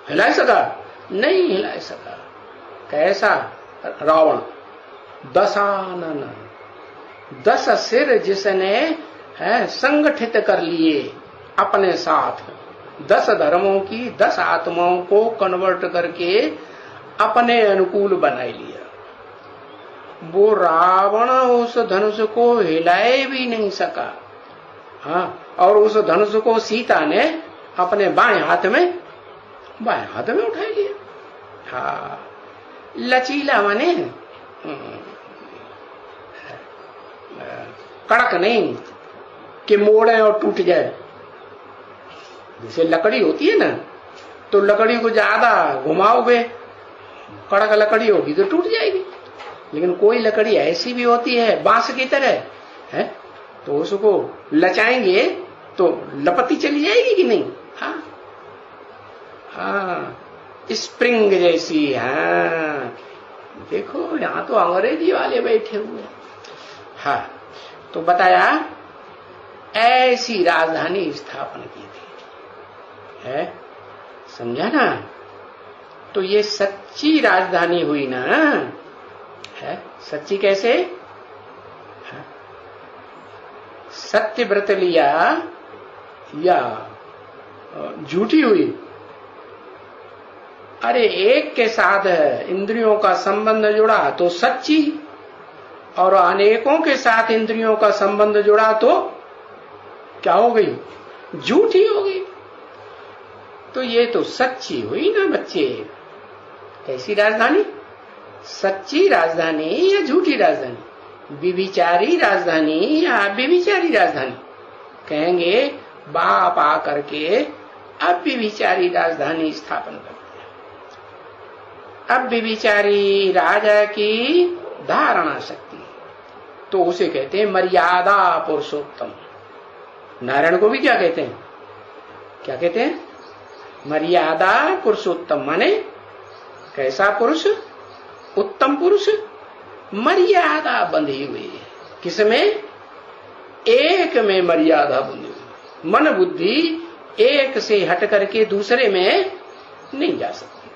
हिला सका नहीं, हिला सका। कैसा रावण? दशानन, 10 सिर जिसने संगठित कर लिए अपने साथ, 10 धर्मों की 10 आत्माओं को कन्वर्ट करके अपने अनुकूल बना लिया। वो रावण उस धनुष को हिलाए भी नहीं सका। हाँ, और उस धनुष को सीता ने अपने बाएं हाथ में उठा लिया। हाँ, लचीला माने कड़क नहीं कि मोड़े और टूट जाए। जैसे लकड़ी होती है ना, तो लकड़ी को ज्यादा घुमाओगे, कड़क लकड़ी होगी तो टूट जाएगी। लेकिन कोई लकड़ी ऐसी भी होती है बांस की तरह है, तो उसको लचाएंगे तो लपटी चली जाएगी कि नहीं? हाँ हाँ, स्प्रिंग जैसी। हाँ देखो, यहां तो अंग्रेजी वाले बैठे हुए। हाँ, तो बताया ऐसी राजधानी स्थापन की थी, है, समझा ना? तो ये सच्ची राजधानी हुई ना, है? सच्ची कैसे? है? सत्य व्रत लिया या झूठी हुई? अरे एक के साथ इंद्रियों का संबंध जुड़ा तो सच्ची, और अनेकों के साथ इंद्रियों का संबंध जुड़ा तो क्या हो गई? झूठी हो गई। तो ये तो सच्ची हुई ना बच्चे। कैसी राजधानी? सच्ची राजधानी या झूठी राजधानी? विविचारी राजधानी या अव्यभिचारी राजधानी? कहेंगे बाप आकर के अव्यभिचारी राजधानी स्थापन कर दिया। अव्यभिचारी राजा की धारणा शक्ति, तो उसे कहते हैं मर्यादा पुरुषोत्तम। नारायण को भी क्या कहते हैं? क्या कहते हैं? मर्यादा पुरुषोत्तम। माने कैसा पुरुष? उत्तम पुरुष। मर्यादा बंधी हुई है। किसमें? एक में मर्यादा बंधी हुई। मन बुद्धि एक से हट करके दूसरे में नहीं जा सकती।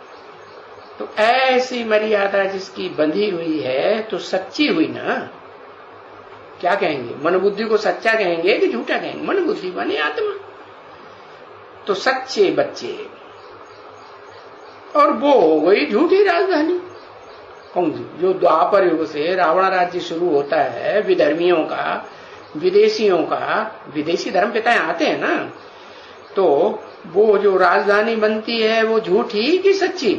तो ऐसी मर्यादा जिसकी बंधी हुई है तो सच्ची हुई ना। क्या कहेंगे? मन बुद्धि को सच्चा कहेंगे कि झूठा कहेंगे? मन बुद्धि माने आत्मा। तो सच्चे बच्चे, और वो हो गई झूठी राजधानी। कौन सी? जो द्वापर युग से रावण राज्य शुरू होता है, विधर्मियों का, विदेशियों का, विदेशी धर्म पिताएं आते हैं ना, तो वो जो राजधानी बनती है वो झूठी कि सच्ची?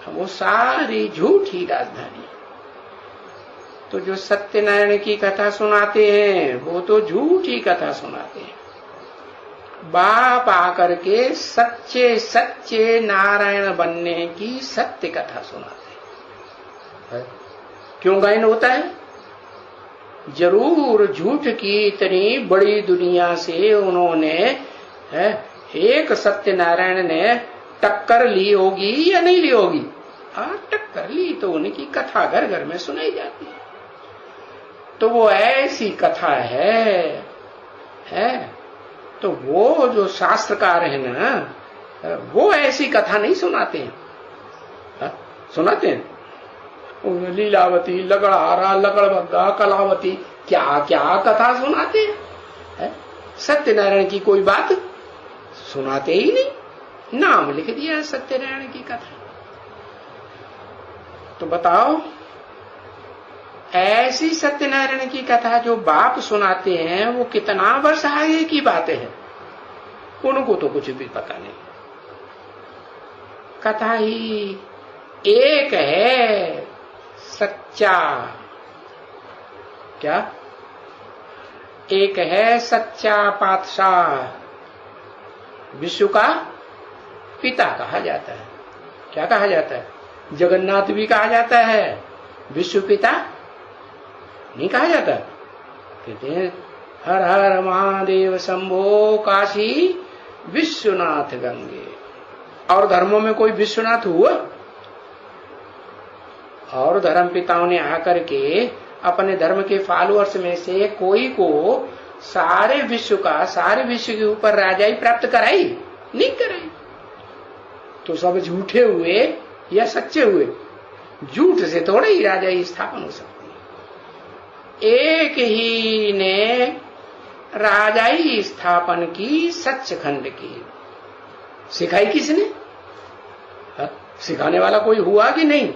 वो सारी झूठी राजधानी। तो जो सत्यनारायण की कथा सुनाते हैं वो तो झूठी कथा सुनाते हैं। बाप आकर के सच्चे सच्चे नारायण बनने की सत्य कथा सुनाते हैं। क्यों गायन होता है? जरूर झूठ की इतनी बड़ी दुनिया से उन्होंने एक सत्यनारायण ने टक्कर ली होगी या नहीं ली होगी? टक्कर ली, तो उनकी कथा घर घर में सुनाई जाती है। तो वो ऐसी कथा है। तो वो जो शास्त्रकार है ना, वो ऐसी कथा नहीं सुनाते हैं। सुनाते हैं लीलावती, लगड़हारा, लगड़बग्गा, कलावती, क्या क्या कथा सुनाते हैं। सत्यनारायण की कोई बात सुनाते ही नहीं। नाम लिख दिया सत्यनारायण की कथा। तो बताओ, ऐसी सत्यनारायण की कथा जो बाप सुनाते हैं वो कितना वर्ष आगे की बातें हैं, उनको तो कुछ भी पता नहीं। कथा ही एक है, सच्चा। क्या? एक है सच्चा पातशाह, विश्व का पिता कहा जाता है। क्या कहा जाता है? जगन्नाथ भी कहा जाता है, विश्व पिता नहीं कहा जाता। कहते हैं हर हर महादेव शंभो काशी विश्वनाथ गंगे। और धर्मों में कोई विश्वनाथ हुआ? और धर्म पिताओं ने आकर के अपने धर्म के फॉलोअर्स में से कोई को सारे विश्व के ऊपर राजाई प्राप्त कराई? नहीं कराई। तो सब झूठे हुए या सच्चे हुए? झूठ से थोड़े ही राजाई स्थापन हो सकती है। एक ही ने राजाई स्थापन की, सचखंड की। सिखाई किसने? सिखाने वाला कोई हुआ कि नहीं?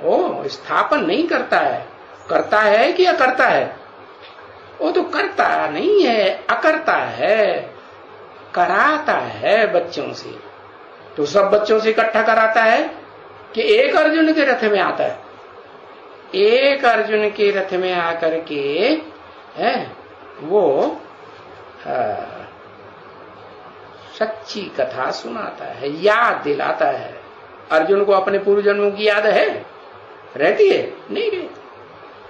ओ, स्थापन नहीं करता है। करता है कि अकर्ता है? वो तो करता नहीं है, अकर्ता है। कराता है बच्चों से। तो सब बच्चों से इकट्ठा कराता है कि एक अर्जुन के रथ में आता है? एक अर्जुन के रथ में आकर के है वो सच्ची कथा सुनाता है, याद दिलाता है। अर्जुन को अपने पूर्व जन्मों की याद है, रहती है? नहीं रहती।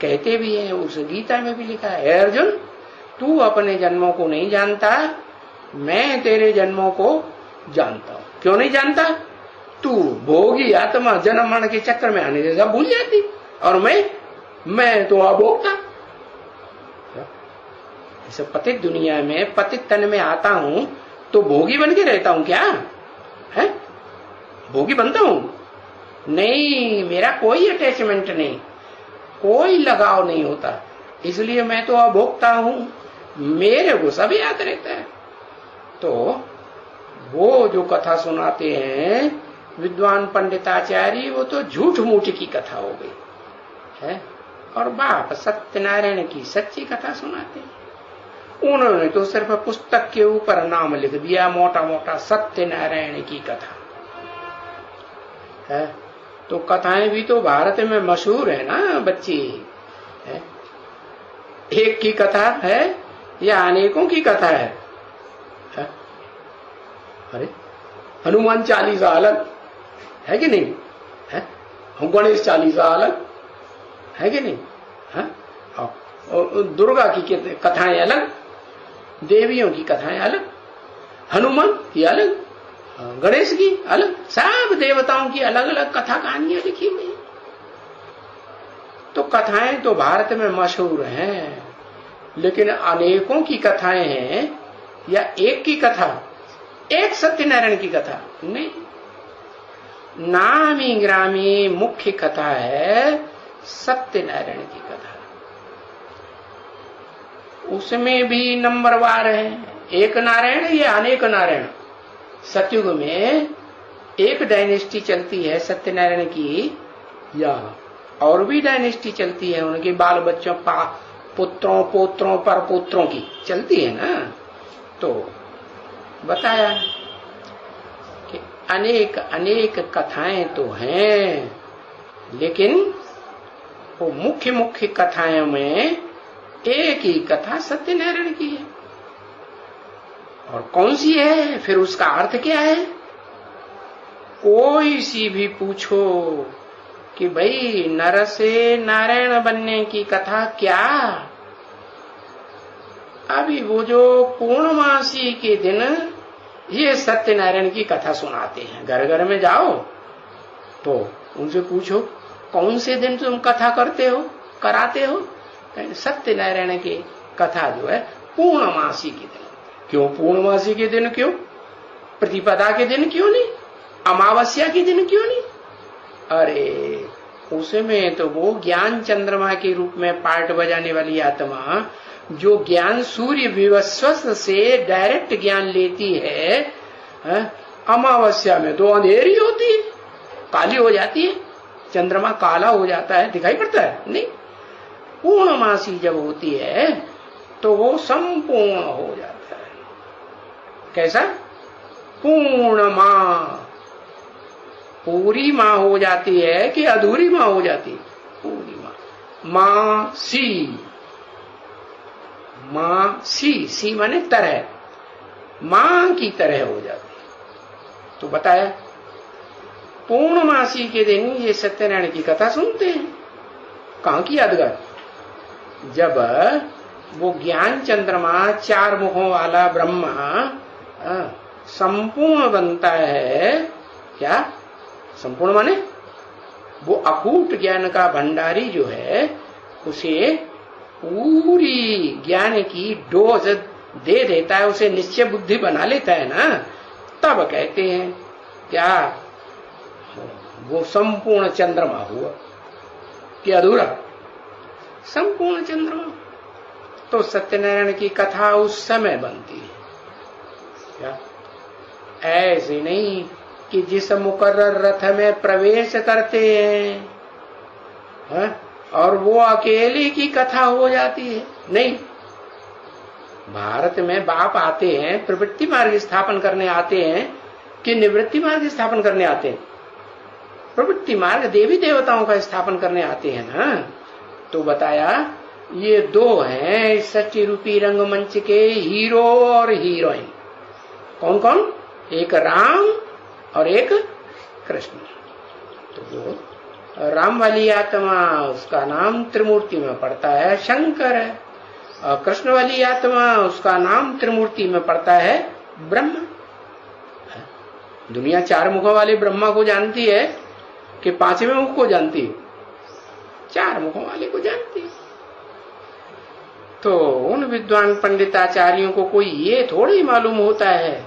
कहते भी हैं, उस गीता में भी लिखा है, अर्जुन तू अपने जन्मों को नहीं जानता, मैं तेरे जन्मों को जानता हूं। क्यों नहीं जानता? तू भोगी आत्मा जन्म मरण के चक्कर में आने जैसा भूल जाती, और मैं तो अभोक्ता। इस पतित दुनिया में पतित तन में आता हूं तो भोगी बन के रहता हूं क्या? है भोगी बनता हूं? नहीं, मेरा कोई अटैचमेंट नहीं, कोई लगाव नहीं होता, इसलिए मैं तो अभोक्ता हूं, मेरे को सब याद रहता है। तो वो जो कथा सुनाते हैं विद्वान पंडिताचार्य, वो तो झूठ मूठ की कथा हो गई है, और बाप सत्यनारायण की सच्ची कथा सुनाते हैं। उन्होंने तो सिर्फ पुस्तक के ऊपर नाम लिख दिया, मोटा मोटा सत्यनारायण की कथा है। तो कथाएं भी तो भारत में मशहूर है ना बच्ची, है? एक की कथा है या अनेकों की कथा है? अरे हनुमान चालीसा अलग है कि नहीं है? गणेश चालीसा अलग है कि नहीं है? और दुर्गा की कथाएं अलग, देवियों की कथाएं अलग, हनुमान की अलग, गणेश की अलग, सब देवताओं की अलग अलग कथा कहानियां लिखी हुई। तो कथाएं तो भारत में मशहूर हैं, लेकिन अनेकों की कथाएं हैं या एक की कथा, एक सत्यनारायण की कथा नहीं। नामी ग्रामी मुख्य कथा है सत्यनारायण की कथा। उसमें भी नंबरवार है, एक नारायण या अनेक नारायण। सतयुग में एक डायनेस्टी चलती है सत्यनारायण की, या और भी डायनेस्टी चलती है, उनके बाल बच्चों पुत्रों पोत्रों पर पुत्रों की चलती है ना। तो बताया कि अनेक अनेक कथाएं तो हैं, लेकिन वो मुख्य मुख्य कथाओं में एक ही कथा सत्यनारायण की है। और कौन सी है, फिर उसका अर्थ क्या है? कोई सी भी पूछो कि भाई नर से नारायण बनने की कथा क्या? अभी वो जो पूर्णमासी के दिन ये सत्यनारायण की कथा सुनाते हैं, घर घर में जाओ तो उनसे पूछो कौन से दिन तुम कथा करते हो, कराते हो? सत्यनारायण की कथा जो है पूर्णमासी के दिन। क्यों पूर्णमासी के दिन? क्यों प्रतिपदा के दिन क्यों नहीं? अमावस्या के दिन क्यों नहीं? अरे उसमें तो वो ज्ञान चंद्रमा के रूप में पार्ट बजाने वाली आत्मा जो ज्ञान सूर्य विवस्वत से डायरेक्ट ज्ञान लेती है, अमावस्या में तो अंधेरी होती है, काली हो जाती है, चंद्रमा काला हो जाता है, दिखाई पड़ता है नहीं। पूर्णमासी जब होती है तो वो संपूर्ण हो जाता है। कैसा? पूर्ण माँ, पूरी माँ हो जाती है कि अधूरी माँ हो जाती है? पूरी माँ। माँ सी, माँ सी माने तरह, माँ की तरह हो जाती है। तो बताया पूर्णमासी के दिन ये सत्यनारायण की कथा सुनते हैं। कहां की यादगार? जब वो ज्ञान चंद्रमा चार मुखों वाला ब्रह्मा संपूर्ण बनता है। क्या संपूर्ण माने? वो अकूट ज्ञान का भंडारी जो है उसे पूरी ज्ञान की डोज दे देता है, उसे निश्चय बुद्धि बना लेता है ना, तब कहते हैं क्या वो संपूर्ण चंद्रमा हुआ कि अधूरा? संपूर्ण चंद्रमा। तो सत्यनारायण की कथा उस समय बनती है क्या? ऐसे नहीं कि जिस मुकर्रर रथ में प्रवेश करते हैं और वो अकेले की कथा हो जाती है। नहीं, भारत में बाप आते हैं प्रवृत्ति मार्ग स्थापन करने आते हैं कि निवृत्ति मार्ग स्थापन करने आते हैं? प्रवृत्ति मार्ग देवी देवताओं का स्थापन करने आते हैं ना। तो बताया ये दो हैं सच्ची रूपी रंगमंच के हीरो और हीरोइन। कौन कौन? एक राम और एक कृष्ण। तो वो राम वाली आत्मा उसका नाम त्रिमूर्ति में पड़ता है शंकर है, और कृष्ण वाली आत्मा उसका नाम त्रिमूर्ति में पड़ता है ब्रह्मा। दुनिया चार मुखों वाले ब्रह्मा को जानती है कि पांचवें मुख को जानती है? चार मुखों वाले को जानती है। तो उन विद्वान पंडिताचार्यों को कोई ये थोड़ी मालूम होता है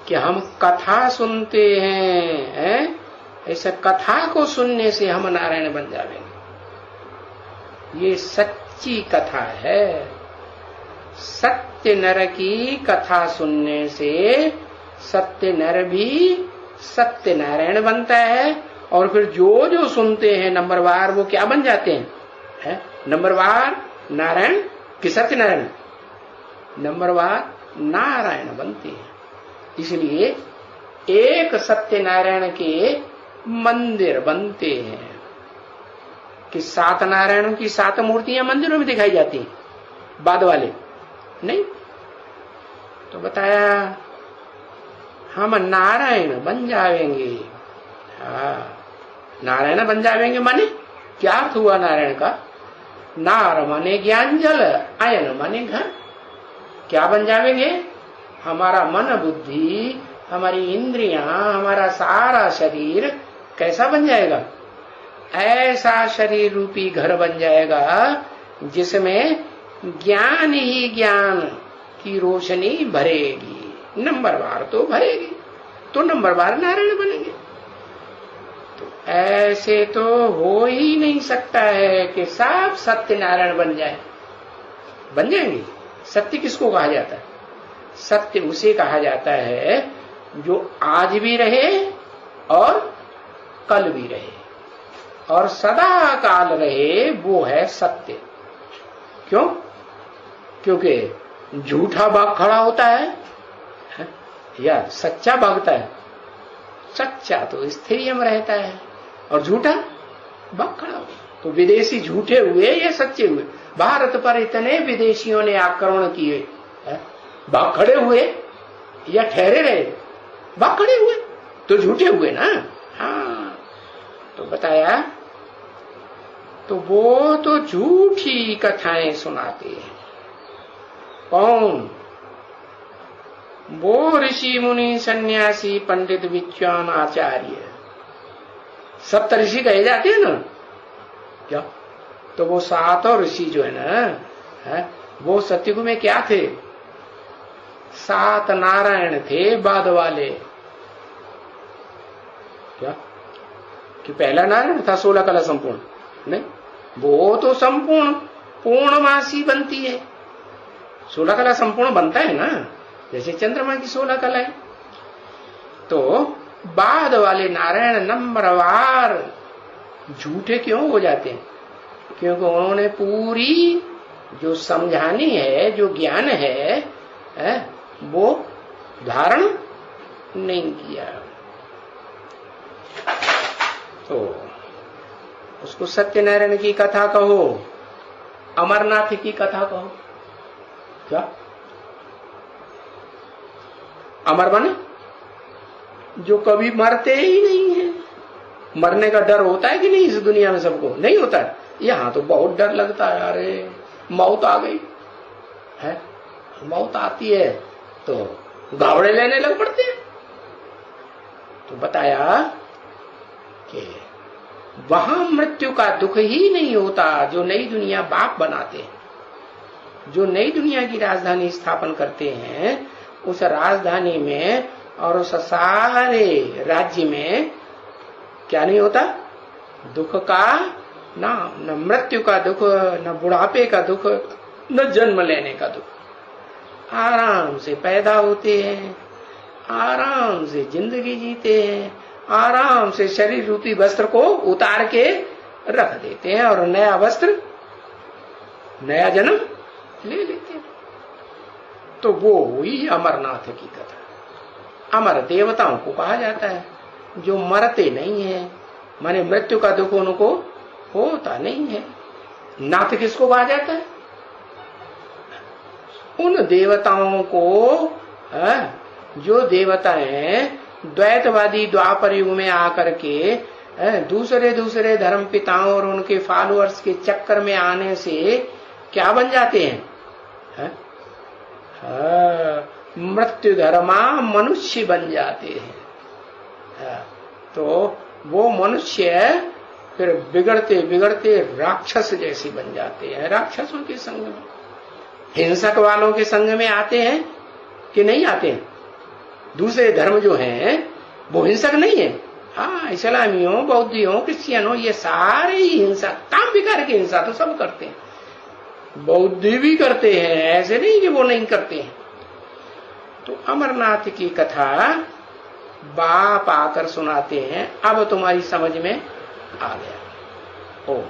कि हम कथा सुनते हैं, ऐसा कथा को सुनने से हम नारायण बन जाएंगे। ये सच्ची कथा है। सत्य नर की कथा सुनने से सत्य नर भी सत्य नारायण बनता है। और फिर जो जो सुनते हैं नंबरवार वो क्या बन जाते हैं? नंबरवार नारायण कि सत्य नारायण? नंबरवार नारायण बनते हैं। इसलिए एक सत्य नारायण के मंदिर बनते हैं कि 7 नारायणों की 7 मूर्तियां मंदिरों में दिखाई जाती हैं, बाद वाले नहीं। तो बताया हम नारायण बन जाएंगे। हाँ, नारायण बन जाएंगे माने क्या अर्थ हुआ नारायण का? नार माने ज्ञान जल, आयन माने घर। क्या बन जाएंगे? हमारा मन बुद्धि, हमारी इंद्रियां, हमारा सारा शरीर कैसा बन जाएगा? ऐसा शरीर रूपी घर बन जाएगा जिसमें ज्ञान ही ज्ञान की रोशनी भरेगी। नंबरवार तो भरेगी, तो नंबरवार नारायण बनेंगे। तो ऐसे तो हो ही नहीं सकता है कि सब सत्य नारायण बन जाए। बन जाएंगे। सत्य किसको कहा जाता है? सत्य उसे कहा जाता है जो आज भी रहे और कल भी रहे और सदा काल रहे, वो है सत्य। क्यों? क्योंकि झूठा बाघ खड़ा होता है या सच्चा भागता है? सच्चा तो स्थिर में रहता है और झूठा बाघ खड़ा हो। तो विदेशी झूठे हुए या सच्चे हुए? भारत पर इतने विदेशियों ने आक्रमण किए, बाघ खड़े हुए या ठहरे रहे? बाघ खड़े हुए तो झूठे हुए ना। हाँ, तो बताया तो वो तो झूठी कथाएं सुनाते हैं। कौन? वो ऋषि मुनि सन्यासी पंडित विद्वान आचार्य, सप्त ऋषि कहे जाते हैं ना। क्या? तो वो 7 ऋषि जो है ना, वो सतयुग में क्या थे? 7 नारायण थे बाद वाले। क्या कि पहला नारायण था 16 कला संपूर्ण? नहीं, वो तो संपूर्ण पूर्णमासी बनती है। 16 कला संपूर्ण बनता है ना, जैसे चंद्रमा की 16 कला है। तो बाद वाले नारायण नंबरवार झूठे क्यों हो जाते हैं? क्योंकि उन्होंने पूरी जो समझानी है, जो ज्ञान है, वो धारण नहीं किया। तो उसको सत्यनारायण की कथा कहो, अमरनाथ की कथा कहो। क्या? अमर माने जो कभी मरते ही नहीं है। मरने का डर होता है कि नहीं इस दुनिया में? सबको नहीं होता है। यहाँ तो बहुत डर लगता है, अरे मौत आ गई है। मौत आती है तो घावड़े लेने लग पड़ते हैं। तो बताया कि वहां मृत्यु का दुख ही नहीं होता जो नई दुनिया बाप बनाते हैं। जो नई दुनिया की राजधानी स्थापन करते हैं, उस राजधानी में और उस सारे राज्य में क्या नहीं होता? दुख का न मृत्यु का दुख, न बुढ़ापे का दुख, न जन्म लेने का दुख। आराम से पैदा होते हैं, आराम से जिंदगी जीते हैं, आराम से शरीर रूपी वस्त्र को उतार के रख देते हैं और नया वस्त्र, नया जन्म ले लेते हैं। तो वो हुई अमरनाथ की कथा। अमर देवताओं को कहा जाता है, जो मरते नहीं है, माने मृत्यु का दुख उनको होता नहीं है। नाथ किसको कहा जाता है? उन देवताओं को, जो देवताएं द्वैतवादी द्वापर युग में आकर के दूसरे दूसरे धर्म पिताओं और उनके फॉलोअर्स के चक्कर में आने से क्या बन जाते हैं? मृत्यु धर्मा मनुष्य बन जाते हैं। तो वो मनुष्य फिर बिगड़ते बिगड़ते राक्षस जैसे बन जाते हैं। राक्षसों के संग में, हिंसक वालों के संग में आते हैं कि नहीं आते हैं? दूसरे धर्म जो हैं वो हिंसक नहीं है। हाँ, इस्लामी हो, बौद्धी हो, क्रिश्चियन हो, ये सारे ही हिंसा, काम विकार की हिंसा तो सब करते हैं। बौद्धी भी करते हैं, ऐसे नहीं कि वो नहीं करते हैं। तो अमरनाथ की कथा बाप आकर सुनाते हैं, अब तुम्हारी समझ में आ गया। ओम।